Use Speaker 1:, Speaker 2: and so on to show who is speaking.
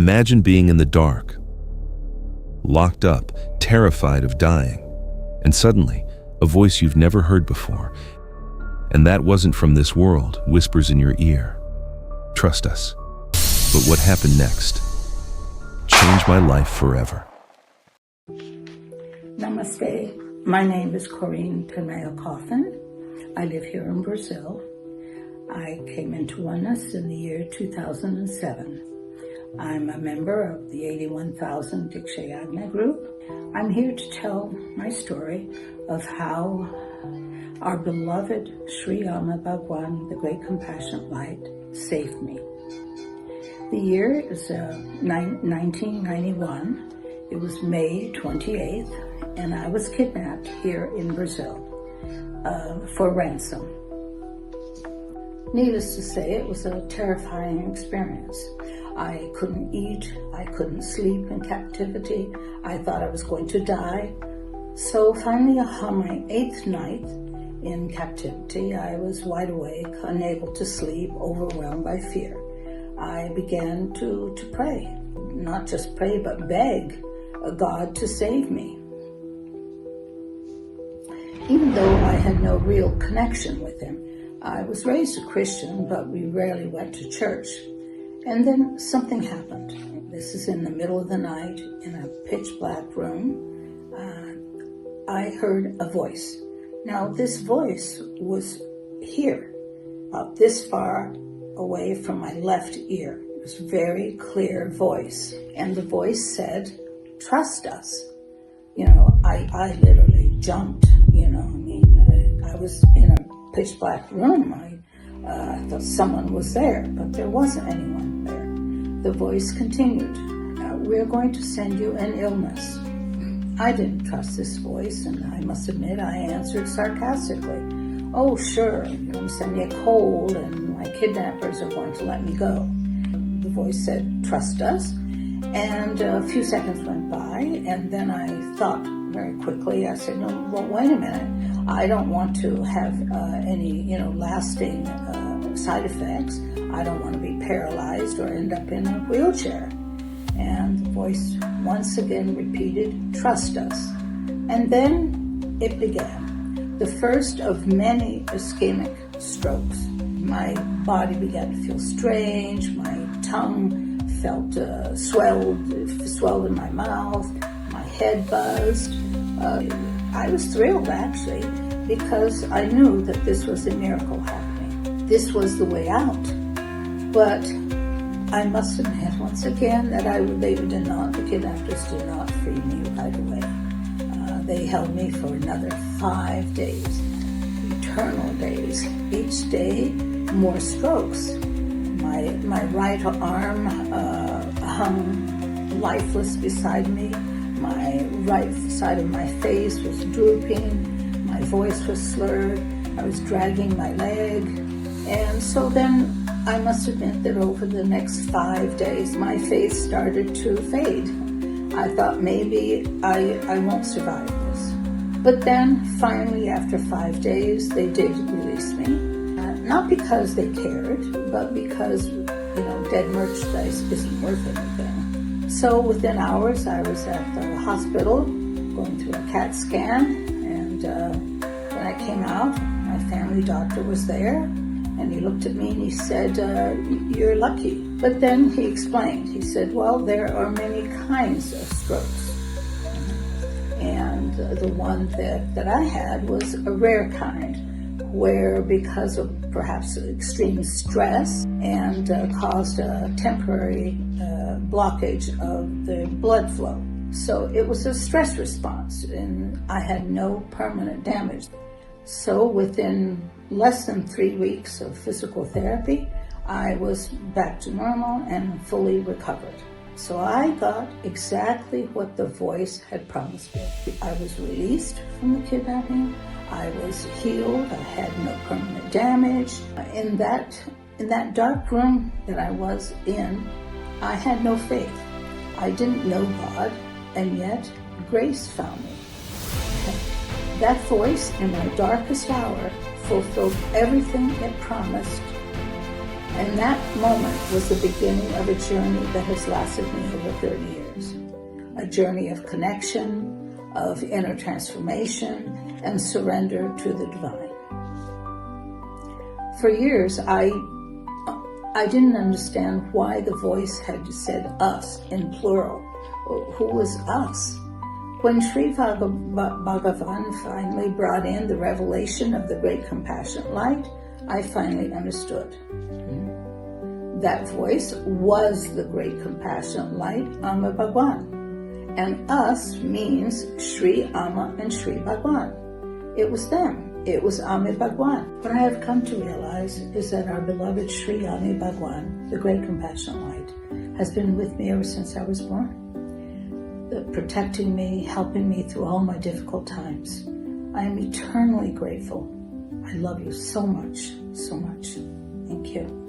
Speaker 1: Imagine being in the dark, locked up, terrified of dying, and suddenly, a voice you've never heard before, and that wasn't from this world, whispers in your ear, "Trust us." But what happened next changed my life forever.
Speaker 2: Namaste. My name is Corinne Tamayo Coffin. I live here in Brazil. I came into oneness in the year 2007. I'm a member of the 81,000 Dikshayagna group. I'm here to tell my story of how our beloved Sri A玛Bhagwan, the Great Compassionate Light, saved me. The year is 1991. It was May 28th, and I was kidnapped here in Brazil for ransom. Needless to say, it was a terrifying experience. I couldn't eat, I couldn't sleep in captivity. I thought I was going to die. So finally, on my 8th night in captivity, I was wide awake, unable to sleep, overwhelmed by fear. I began to pray, not just pray, but beg God to save me. Even though I had no real connection with him, I was raised a Christian, but we rarely went to church. And then something happened. This is in the middle of the night in a pitch black room. I heard a voice. Now this voice was here, about this far away from my left ear. It was a very clear voice. And the voice said, "Trust us." I literally jumped, I was in a pitch black room. I thought someone was there, but there wasn't anyone there. The voice continued, "We're going to send you an illness." I didn't trust this voice, and I must admit I answered sarcastically, "Oh, sure, you're going to send me a cold, and my kidnappers are going to let me go." The voice said, "Trust us." And a few seconds went by, and then I thought very quickly. I said, "No, well, wait a minute. I don't want to have any, lasting side effects. I don't want to be paralyzed or end up in a wheelchair." And the voice once again repeated, "Trust us." And then it began. The first of many ischemic strokes. My body began to feel strange. My tongue felt swelled in my mouth. My head buzzed. I was thrilled, actually, because I knew that this was a miracle happening. This was the way out. But I must admit once again that the kidnappers did not free me right away. They held me for another 5 days, eternal days. Each day, more strokes. My right arm hung lifeless beside me. My right side of my face was drooping. My voice was slurred. I was dragging my leg. And so then I must admit that over the next 5 days, my faith started to fade. I thought maybe I won't survive this. But then finally, after 5 days, they did release me. Not because they cared, but because, dead merchandise isn't worth anything. So within hours, I was at the hospital going through a CAT scan. And when I came out, my family doctor was there. And he looked at me and he said, "You're lucky." But then he explained. He said, "Well, there are many kinds of strokes. And the one that I had was a rare kind, where because of perhaps extreme stress and caused a temporary blockage of the blood flow. So it was a stress response, and I had no permanent damage. So within less than 3 weeks of physical therapy, I was back to normal and fully recovered. So I got exactly what the voice had promised me. I was released from the kidnapping. I was healed. I had no permanent damage. In that dark room that I was in, I had no faith. I didn't know God, and yet grace found me. That voice in my darkest hour fulfilled everything it promised And that moment was the beginning of a journey that has lasted me over 30 years. A journey of connection, of inner transformation, and surrender to the divine. For years, I didn't understand why the voice had said us in plural. Who was us? When Sri Bhagavan finally brought in the revelation of the great compassionate light, I finally understood. That voice was the great compassionate light, Amma Bhagwan. And us means Sri Amma and Sri Bhagwan. It was them. It was Amma Bhagwan. What I have come to realize is that our beloved Sri Amma Bhagwan, the great compassionate light, has been with me ever since I was born, protecting me, helping me through all my difficult times. I am eternally grateful. I love you so much, so much. Thank you.